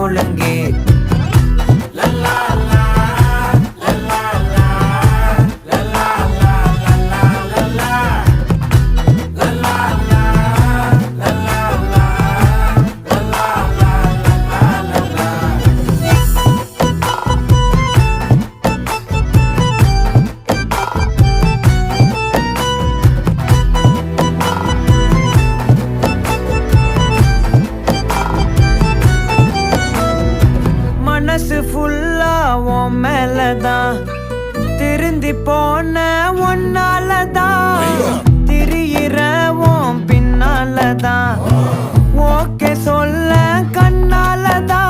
ஒழுங்கு. மனசு ஃபுல்லா உன் மேலதான், திருந்தி போன ஒன்னாலதான், திரியிற உன் பின்னாலதான், ஓகே சொல்ல கண்ணாலதான்.